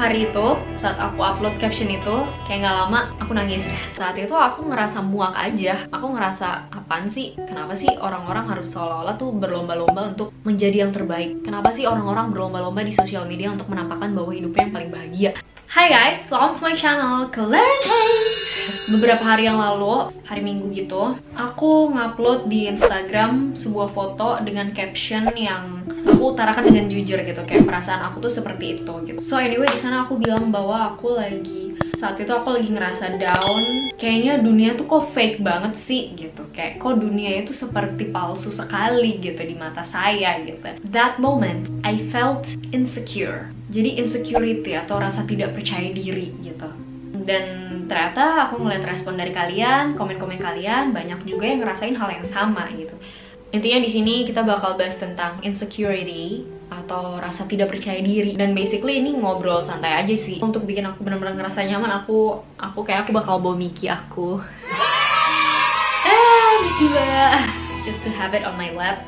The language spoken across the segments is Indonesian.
Hari itu, saat aku upload caption itu, kayak gak lama aku nangis. Saat itu aku ngerasa muak aja. Aku ngerasa, apaan sih? Kenapa sih orang-orang harus seolah-olah tuh berlomba-lomba untuk menjadi yang terbaik? Kenapa sih orang-orang berlomba-lomba di sosial media untuk menampakkan bahwa hidupnya yang paling bahagia? Hai guys, welcome to my channel, Claire. Beberapa hari yang lalu, hari Minggu gitu, aku ngupload di Instagram sebuah foto dengan caption yang aku utarakan dengan jujur gitu, kayak perasaan aku tuh seperti itu gitu. So anyway, di sana aku bilang bahwa saat itu aku lagi ngerasa down. Kayaknya dunia tuh kok fake banget sih gitu. Kayak kok dunia itu seperti palsu sekali gitu di mata saya gitu. That moment I felt insecure. Jadi insecurity atau rasa tidak percaya diri gitu. Dan ternyata aku ngeliat respon dari kalian, komen-komen kalian, banyak juga yang ngerasain hal yang sama gitu. Intinya di sini kita bakal bahas tentang insecurity atau rasa tidak percaya diri, dan basically ini ngobrol santai aja sih. Untuk bikin aku benar-benar ngerasa nyaman, aku bakal bawa Mickey aku. Mickey ba, just to have it on my lap.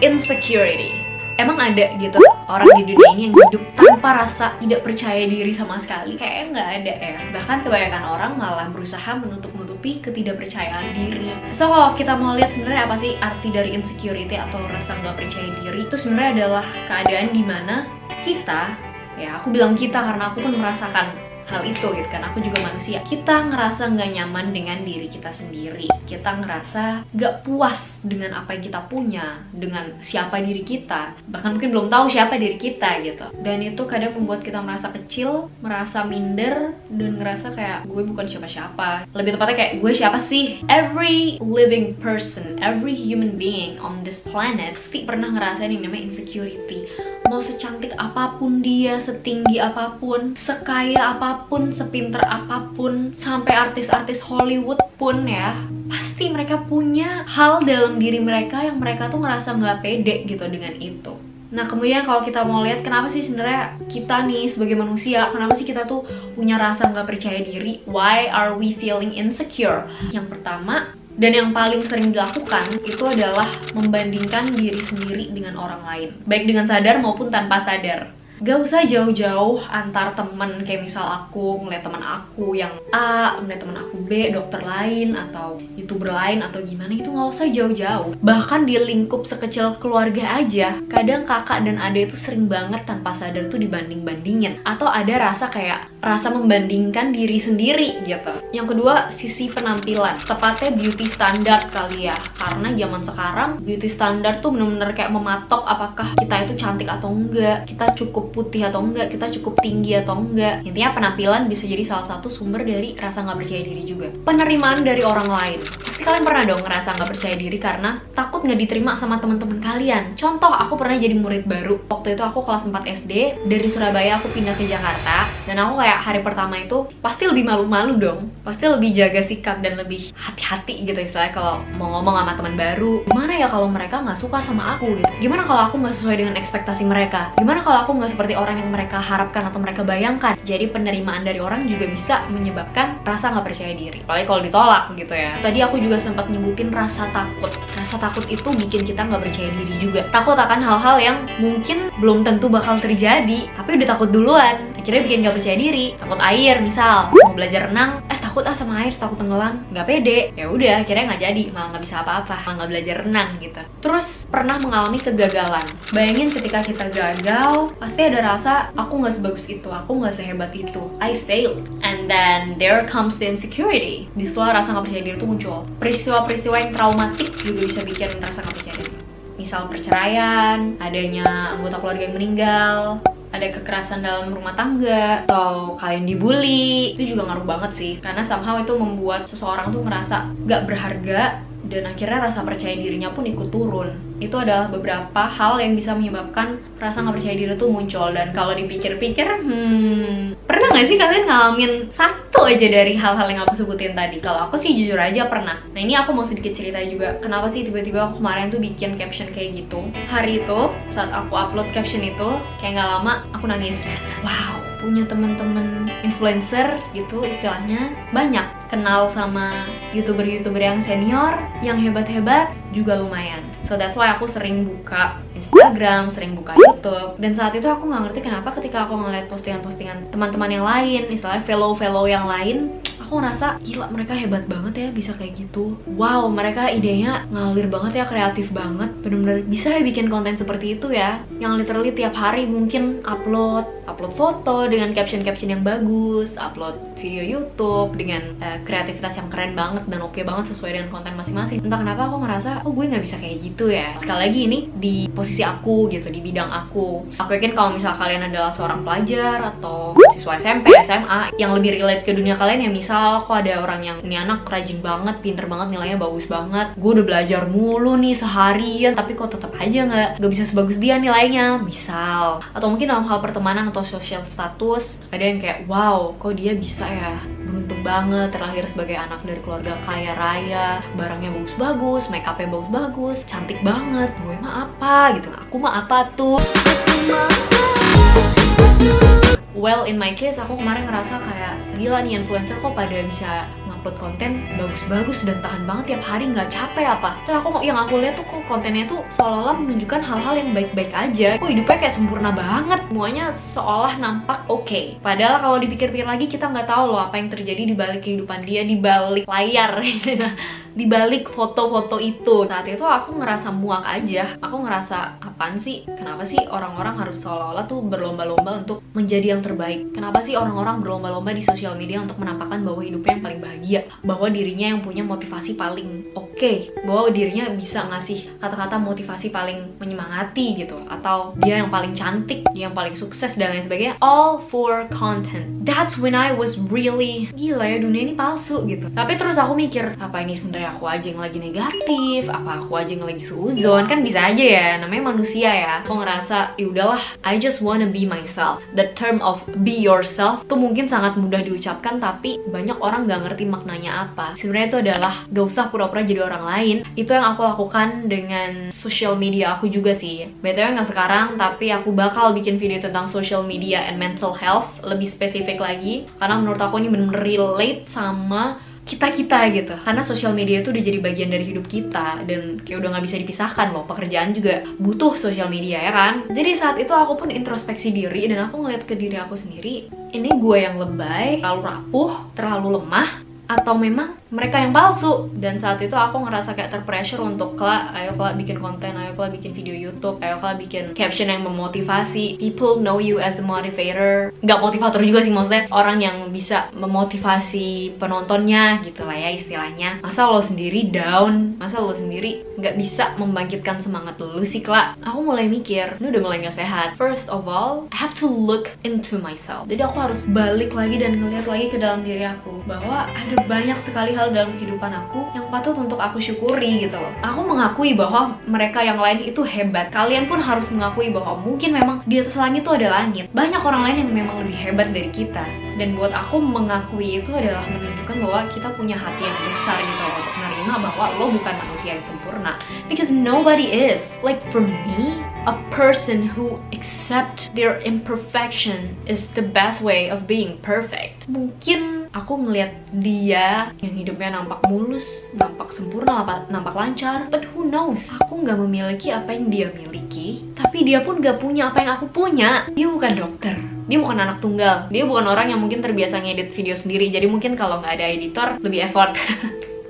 Insecurity. Emang ada gitu orang di dunia ini yang hidup tanpa rasa tidak percaya diri sama sekali? Kayaknya nggak ada ya. Bahkan kebanyakan orang malah berusaha menutup-nutupi ketidakpercayaan diri. So kalau kita mau lihat sebenarnya apa sih arti dari insecurity atau rasa nggak percaya diri, itu sebenarnya adalah keadaan dimana kita, ya aku bilang kita karena aku pun merasakan hal itu gitu kan, aku juga manusia. Kita ngerasa nggak nyaman dengan diri kita sendiri. Kita ngerasa nggak puas dengan apa yang kita punya, dengan siapa diri kita. Bahkan mungkin belum tahu siapa diri kita gitu. Dan itu kadang membuat kita merasa kecil, merasa minder, dan ngerasa kayak gue bukan siapa-siapa. Lebih tepatnya kayak gue siapa sih? Every living person, every human being on this planet pasti pernah ngerasain yang namanya insecurity. Mau secantik apapun dia, setinggi apapun, sekaya apapun, sepinter apapun, sampai artis-artis Hollywood pun ya, pasti mereka punya hal dalam diri mereka yang mereka tuh ngerasa nggak pede gitu dengan itu. Nah kemudian kalau kita mau lihat kenapa sih sebenarnya kita nih sebagai manusia, kenapa sih kita tuh punya rasa nggak percaya diri? Why are we feeling insecure? Yang pertama, dan yang paling sering dilakukan itu adalah membandingkan diri sendiri dengan orang lain, baik dengan sadar maupun tanpa sadar. Gak usah jauh-jauh antar temen, kayak misal aku ngeliat teman aku yang A, ngeliat teman aku B, dokter lain atau YouTuber lain atau gimana, itu gak usah jauh-jauh. Bahkan di lingkup sekecil keluarga aja, kadang kakak dan adik itu sering banget tanpa sadar tuh dibanding-bandingin, atau ada rasa kayak rasa membandingkan diri sendiri gitu. Yang kedua, sisi penampilan, tepatnya beauty standard kali ya. Karena zaman sekarang beauty standard tuh bener-bener kayak mematok apakah kita itu cantik atau enggak, kita cukup putih atau enggak, kita cukup tinggi atau enggak. Intinya penampilan bisa jadi salah satu sumber dari rasa nggak percaya diri juga. Penerimaan dari orang lain, pasti kalian pernah dong ngerasa nggak percaya diri karena takut nggak diterima sama teman-teman kalian. Contoh, aku pernah jadi murid baru. Waktu itu aku kelas 4 SD, dari Surabaya aku pindah ke Jakarta, dan aku kayak hari pertama itu pasti lebih malu-malu dong, pasti lebih jaga sikap dan lebih hati-hati gitu istilahnya kalau mau ngomong sama teman baru. Gimana ya kalau mereka nggak suka sama aku gitu? Gimana kalau aku nggak sesuai dengan ekspektasi mereka? Gimana kalau aku nggak seperti orang yang mereka harapkan atau mereka bayangkan? Jadi penerimaan dari orang juga bisa menyebabkan rasa nggak percaya diri, apalagi kalau ditolak gitu ya. Tadi aku juga sempat nyebutin rasa takut. Rasa takut itu bikin kita nggak percaya diri juga. Takut akan hal-hal yang mungkin belum tentu bakal terjadi, tapi udah takut duluan, akhirnya bikin nggak percaya diri. Takut air misal, mau belajar renang, takut sama air, takut tenggelam, nggak pede, ya udah akhirnya nggak jadi, malah nggak bisa apa-apa, malah nggak belajar renang gitu. Terus pernah mengalami kegagalan. Bayangin ketika kita gagal, pasti ada rasa aku nggak sebagus itu, aku nggak sehebat itu, I failed, and then there comes the insecurity. Disitulah rasa nggak percaya diri itu muncul. Peristiwa-peristiwa yang traumatik juga bisa bikin rasa nggak percaya diri. Misal perceraian, adanya anggota keluarga yang meninggal, ada kekerasan dalam rumah tangga, atau kalian dibully, itu juga ngaruh banget sih. Karena somehow itu membuat seseorang tuh ngerasa gak berharga, dan akhirnya rasa percaya dirinya pun ikut turun. Itu adalah beberapa hal yang bisa menyebabkan rasa gak percaya diri tuh muncul. Dan kalau dipikir-pikir, pernah gak sih kalian ngalamin satu aja dari hal-hal yang aku sebutin tadi? Kalau aku sih jujur aja pernah. Nah ini aku mau sedikit cerita juga, kenapa sih tiba-tiba aku kemarin tuh bikin caption kayak gitu. Hari itu, saat aku upload caption itu, kayak gak lama aku nangis. Wow, punya teman-teman influencer gitu istilahnya, banyak kenal sama youtuber-youtuber yang senior, yang hebat-hebat juga lumayan. So that's why aku sering buka Instagram, sering buka YouTube. Dan saat itu aku nggak ngerti kenapa ketika aku ngeliat postingan-postingan teman-teman yang lain, istilahnya fellow yang lain, aku ngerasa gila, mereka hebat banget ya bisa kayak gitu. Wow, mereka idenya ngalir banget ya, kreatif banget, bener-bener bisa ya bikin konten seperti itu ya, yang literally tiap hari mungkin upload foto dengan caption-caption yang bagus, upload video YouTube dengan kreativitas yang keren banget dan oke banget sesuai dengan konten masing-masing. Entah kenapa aku ngerasa, oh gue nggak bisa kayak gitu ya. Sekali lagi ini di posisi aku gitu, di bidang aku yakin kalau misal kalian adalah seorang pelajar atau siswa SMP, SMA yang lebih relate ke dunia kalian, ya misal kok ada orang yang ini anak rajin banget, pinter banget, nilainya bagus banget, gue udah belajar mulu nih seharian tapi kok tetap aja nggak bisa sebagus dia nilainya, misal. Atau mungkin dalam hal pertemanan atau social status, ada yang kayak wow, kok dia bisa ya, beruntung banget terlahir sebagai anak dari keluarga kaya raya, barangnya bagus-bagus, make upnya bagus-bagus, cantik banget, gue mah apa gitu, aku mah apa tuh. Well, in my case, aku kemarin ngerasa kayak gila nih influencer kok pada bisa upload konten bagus-bagus dan tahan banget tiap hari, nggak capek apa. Terus yang aku lihat tuh kok kontennya tuh seolah-olah menunjukkan hal-hal yang baik-baik aja. Kok hidupnya kayak sempurna banget, semuanya seolah nampak oke. Padahal kalau dipikir-pikir lagi kita nggak tahu loh apa yang terjadi di balik kehidupan dia, di balik layar gitu. Di balik foto-foto itu. Saat itu aku ngerasa muak aja. Aku ngerasa apaan sih? Kenapa sih orang-orang harus seolah-olah tuh berlomba-lomba untuk menjadi yang terbaik? Kenapa sih orang-orang berlomba-lomba di sosial media untuk menampakkan bahwa hidupnya yang paling bahagia, bahwa dirinya yang punya motivasi paling oke, bahwa dirinya bisa ngasih kata-kata motivasi paling menyemangati gitu, atau dia yang paling cantik, dia yang paling sukses dan lain sebagainya, all for content. That's when I was really gila ya, dunia ini palsu gitu. Tapi terus aku mikir, apa ini sebenarnya aku aja yang lagi negatif, apa aku aja yang lagi seuzon? Kan bisa aja ya, namanya manusia ya. Aku ngerasa ya udahlah, I just wanna be myself. The term of be yourself tuh mungkin sangat mudah diucapkan, tapi banyak orang gak ngerti maknanya apa. Sebenarnya itu adalah gak usah pura-pura jadi orang lain. Itu yang aku lakukan dengan social media aku juga sih. BTW gak sekarang, tapi aku bakal bikin video tentang social media and mental health lebih spesifik lagi, karena menurut aku ini bener-bener relate sama kita-kita gitu. Karena sosial media itu udah jadi bagian dari hidup kita dan kayak udah nggak bisa dipisahkan loh. Pekerjaan juga butuh sosial media ya kan. Jadi saat itu aku pun introspeksi diri dan aku ngeliat ke diri aku sendiri, ini gue yang lebay, terlalu rapuh, terlalu lemah, atau memang mereka yang palsu. Dan saat itu aku ngerasa kayak terpressure untuk ayo bikin konten, ayo bikin video YouTube, ayo bikin caption yang memotivasi. People know you as a motivator. Nggak motivator juga sih, maksudnya orang yang bisa memotivasi penontonnya gitu lah ya istilahnya. Masa lo sendiri down, masa lo sendiri nggak bisa membangkitkan semangat lo sih, Kla? Aku mulai mikir, ini udah mulai nggak sehat. First of all, I have to look into myself. Jadi aku harus balik lagi dan ngeliat lagi ke dalam diri aku, bahwa ada banyak sekali hal dalam kehidupan aku yang patut untuk aku syukuri gitu loh. Aku mengakui bahwa mereka yang lain itu hebat. Kalian pun harus mengakui bahwa mungkin memang di atas langit itu ada langit. Banyak orang lain yang memang lebih hebat dari kita. Dan buat aku mengakui itu adalah menunjukkan bahwa kita punya hati yang besar gitu loh, untuk menerima bahwa lo bukan manusia yang sempurna. Because nobody is. Like for me, a person who accept their imperfection is the best way of being perfect. Mungkin aku ngeliat dia yang hidupnya nampak mulus, nampak sempurna, nampak lancar, but who knows? Aku nggak memiliki apa yang dia miliki, tapi dia pun nggak punya apa yang aku punya. Dia bukan dokter, dia bukan anak tunggal, dia bukan orang yang mungkin terbiasa ngedit video sendiri, jadi mungkin kalau nggak ada editor lebih effort.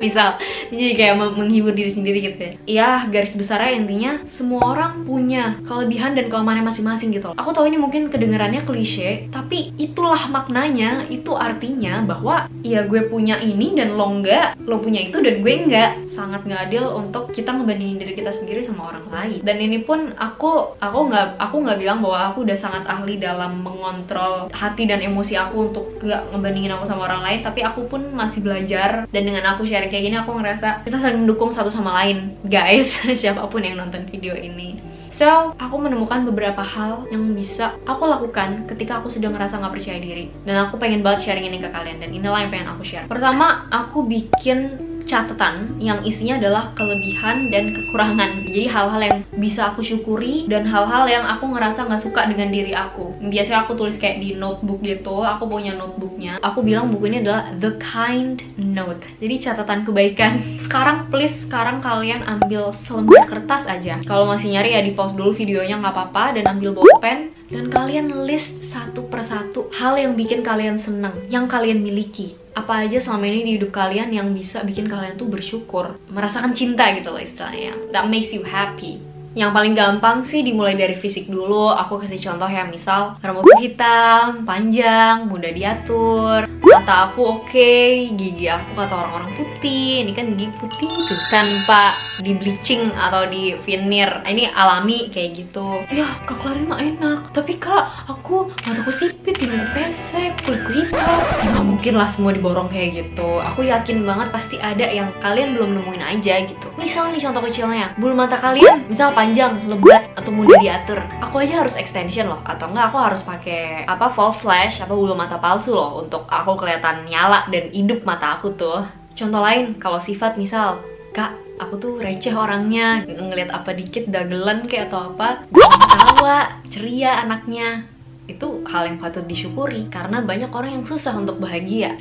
Misal, jadi kayak menghibur diri sendiri gitu ya. Ya, garis besarnya intinya semua orang punya kelebihan dan kelemahannya masing-masing gitu. Aku tahu ini mungkin kedengarannya klise, tapi itulah maknanya, itu artinya bahwa ya gue punya ini dan lo enggak, lo punya itu dan gue enggak. Sangat nggak adil untuk kita ngebandingin diri kita sendiri sama orang lain. Dan ini pun aku nggak bilang bahwa aku udah sangat ahli dalam mengontrol hati dan emosi aku untuk nggak ngebandingin aku sama orang lain, tapi aku pun masih belajar. Dan dengan aku sharing kayak gini, aku ngerasa kita saling mendukung satu sama lain, guys. Siapapun yang nonton video ini. So, aku menemukan beberapa hal yang bisa aku lakukan ketika aku sedang ngerasa nggak percaya diri. Dan aku pengen banget sharing ini ke kalian, dan inilah yang pengen aku share. Pertama, aku bikin catatan yang isinya adalah kelebihan dan kekurangan. Jadi hal-hal yang bisa aku syukuri dan hal-hal yang aku ngerasa nggak suka dengan diri aku. Biasanya aku tulis kayak di notebook gitu. Aku punya notebooknya. Aku bilang buku ini adalah The Kind Note. Jadi catatan kebaikan. Sekarang kalian ambil selembar kertas aja. Kalau masih nyari ya di pause dulu videonya nggak apa-apa, dan ambil bolpen dan kalian list satu persatu hal yang bikin kalian senang, yang kalian miliki. Apa aja selama ini di hidup kalian yang bisa bikin kalian tuh bersyukur, merasakan cinta gitu loh istilahnya, that makes you happy. Yang paling gampang sih dimulai dari fisik dulu. Aku kasih contoh ya, misal rambutku hitam, panjang, mudah diatur, mata aku oke, gigi aku kata orang-orang putih. Ini kan gigi putih tuh, tanpa di bleaching atau di veneer. Ini alami kayak gitu. Ya Kak Clarin mah enak, tapi Kak aku mataku sipit, hidungku pesek, kulitku hitam. Ya gak mungkin lah semua diborong kayak gitu. Aku yakin banget pasti ada yang kalian belum nemuin aja gitu. Misal nih contoh kecilnya, bulu mata kalian misal panjang, lebat, atau mudah diatur. Aku aja harus extension loh, atau enggak aku harus pakai false lash, bulu mata palsu loh, untuk aku kelihatan nyala dan hidup mata aku tuh. Contoh lain, kalau sifat misal, Kak, aku tuh receh orangnya, ngeliat apa dikit dagelan kayak atau apa, ketawa, ceria anaknya. Itu hal yang patut disyukuri, karena banyak orang yang susah untuk bahagia.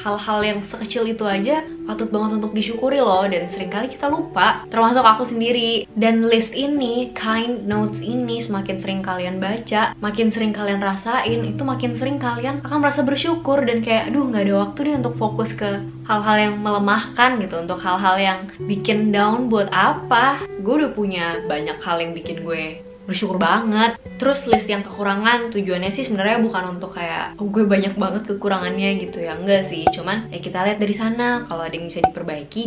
Hal-hal yang sekecil itu aja patut banget untuk disyukuri loh, dan seringkali kita lupa, termasuk aku sendiri. Dan list ini, kind notes ini, semakin sering kalian baca, makin sering kalian rasain, itu makin sering kalian akan merasa bersyukur dan kayak, aduh nggak ada waktu deh untuk fokus ke hal-hal yang melemahkan gitu, untuk hal-hal yang bikin down. Buat apa? Gue udah punya banyak hal yang bikin gue bersyukur banget. Terus list yang kekurangan, tujuannya sih sebenarnya bukan untuk kayak, oh gue banyak banget kekurangannya gitu ya, enggak sih. Cuman ya kita lihat dari sana, kalau ada yang bisa diperbaiki.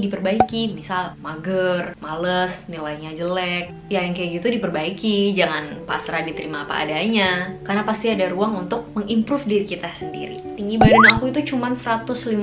Misal mager, males, nilainya jelek, ya yang kayak gitu diperbaiki. Jangan pasrah diterima apa adanya, karena pasti ada ruang untuk mengimprove diri kita sendiri. Tinggi badan aku itu cuman 156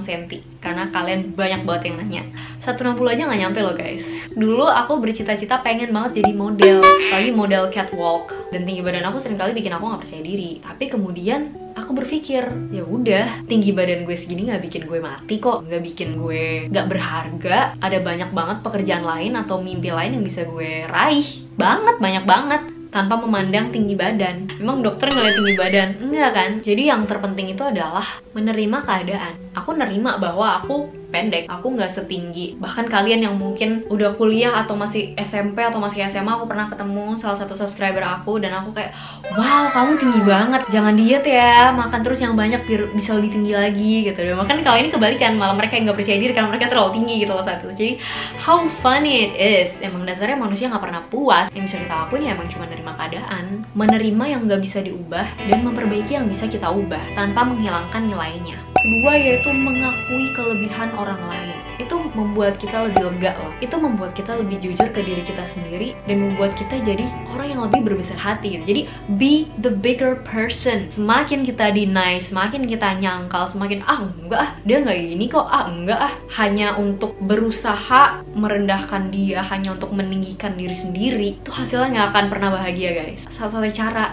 cm, karena kalian banyak banget yang nanya. 160 aja nggak nyampe loh guys. Dulu aku bercita-cita pengen banget jadi model, lagi model catwalk, dan tinggi badan aku seringkali bikin aku nggak percaya diri. Tapi kemudian aku berpikir, ya udah, tinggi badan gue segini nggak bikin gue mati kok, nggak bikin gue nggak berharga. Ada banyak banget pekerjaan lain atau mimpi lain yang bisa gue raih, banyak banget, tanpa memandang tinggi badan. Emang dokter ngeliat tinggi badan? Enggak kan? Jadi yang terpenting itu adalah menerima keadaan. Aku nerima bahwa aku pendek, aku nggak setinggi. Bahkan kalian yang mungkin udah kuliah atau masih SMP atau masih SMA, aku pernah ketemu salah satu subscriber aku, dan aku kayak, wow kamu tinggi banget, jangan diet ya, makan terus yang banyak biar bisa lebih tinggi lagi gitu. Dan bahkan kalau ini kebalikan, malah mereka yang nggak percaya diri karena mereka terlalu tinggi gitu loh saat itu. Jadi how funny it is. Emang dasarnya manusia nggak pernah puas. Yang bisa kita lakuin ya emang cuma menerima keadaan, menerima yang nggak bisa diubah, dan memperbaiki yang bisa kita ubah tanpa menghilangkan nilainya. Kedua yaitu mengakui kelebihan orang lain. Itu membuat kita lebih lega loh. Itu membuat kita lebih jujur ke diri kita sendiri, dan membuat kita jadi orang yang lebih berbesar hati gitu. Jadi be the bigger person. Semakin kita deny, semakin kita nyangkal, semakin enggak dia nggak gini kok, enggak hanya untuk berusaha merendahkan dia, hanya untuk meninggikan diri sendiri, itu hasilnya nggak akan pernah bahagia guys. Satu-satunya cara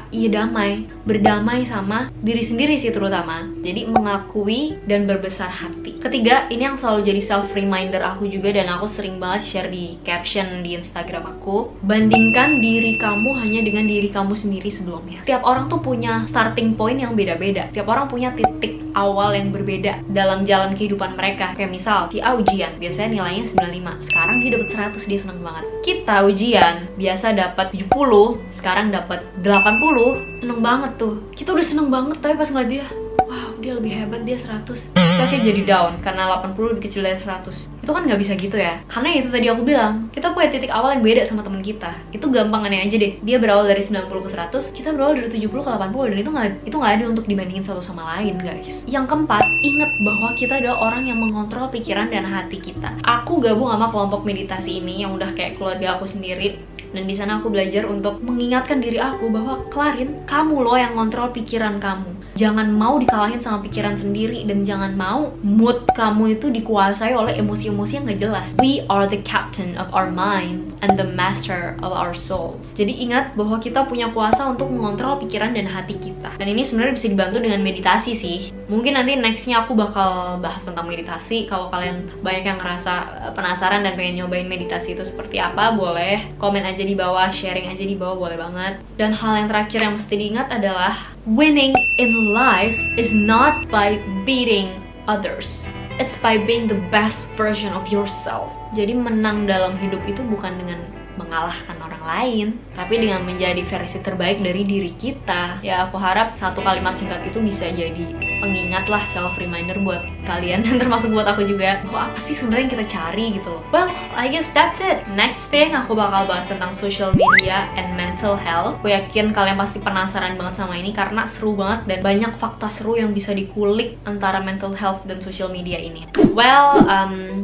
berdamai sama diri sendiri sih terutama. Jadi mengakui dan berbesar hati. Ketiga, ini yang selalu jadi self reminder aku juga, dan aku sering banget share di caption di Instagram aku. Bandingkan diri kamu hanya dengan diri kamu sendiri sebelumnya. Setiap orang tuh punya starting point yang beda-beda. Setiap orang punya titik awal yang berbeda dalam jalan kehidupan mereka. Kayak misal si A ujian, biasanya nilainya 95, sekarang dia dapat 100, dia seneng banget. Kita ujian, biasa dapat 70, sekarang dapat 80, seneng banget tuh. Kita udah seneng banget, tapi pas ngeliat dia, wow dia lebih hebat, dia 100, kita kayak jadi down karena 80 lebih kecil dari 100. Itu kan nggak bisa gitu ya, karena itu tadi aku bilang, kita punya titik awal yang beda sama teman kita. Itu gampangannya aja deh, dia berawal dari 90 ke 100, kita berawal dari 70 ke 80, dan itu nggak ada untuk dibandingin satu sama lain guys. Yang keempat, ingat bahwa kita adalah orang yang mengontrol pikiran dan hati kita. Aku gabung sama kelompok meditasi ini yang udah kayak keluarga aku sendiri. Dan di sana aku belajar untuk mengingatkan diri aku bahwa Clarin, kamu loh yang ngontrol pikiran kamu. Jangan mau dikalahin sama pikiran sendiri, dan jangan mau mood kamu itu dikuasai oleh emosi-emosi yang gak jelas. We are the captain of our mind and the master of our souls. Jadi ingat bahwa kita punya kuasa untuk mengontrol pikiran dan hati kita. Dan ini sebenarnya bisa dibantu dengan meditasi sih. Mungkin nanti nextnya aku bakal bahas tentang meditasi. Kalau kalian banyak yang ngerasa penasaran dan pengen nyobain meditasi itu seperti apa, boleh komen aja di bawah, sharing aja di bawah, boleh banget. Dan hal yang terakhir yang mesti diingat adalah winning in life is not by beating others. It's by being the best version of yourself. Jadi menang dalam hidup itu bukan dengan mengalahkan orang lain, tapi dengan menjadi versi terbaik dari diri kita. Ya, aku harap satu kalimat singkat itu bisa jadi pengingat lah, self reminder buat kalian dan termasuk buat aku juga, bahwa apa sih sebenarnya yang kita cari gitu loh. Well, I guess that's it. Next thing aku bakal bahas tentang social media and mental health. Aku yakin kalian pasti penasaran banget sama ini karena seru banget dan banyak fakta seru yang bisa dikulik antara mental health dan social media ini. Well,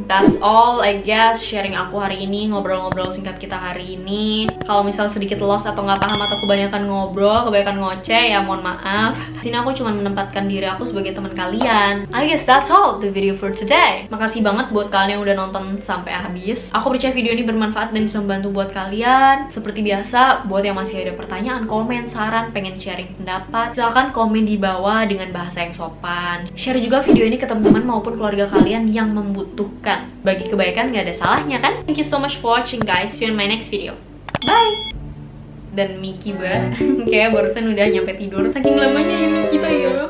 that's all I guess sharing aku hari ini, ngobrol-ngobrol singkat kita hari ini. Kalau misal sedikit lost atau nggak paham atau kebanyakan ngobrol, kebanyakan ngoceh, ya mohon maaf. Sini aku cuma menempatkan diri aku sebagai teman kalian. I guess that's all the video for today. Makasih banget buat kalian yang udah nonton sampai habis. Aku percaya video ini bermanfaat dan bisa membantu buat kalian. Seperti biasa, buat yang masih ada pertanyaan, komen, saran, pengen sharing pendapat, silahkan komen di bawah dengan bahasa yang sopan. Share juga video ini ke teman-teman maupun keluarga kalian yang membutuhkan. Bagi kebaikan gak ada salahnya kan? Thank you so much for watching guys. See you in my next video. Bye! Dan Miki kayak barusan udah nyampe tidur. Saking lamanya ya Miki ya.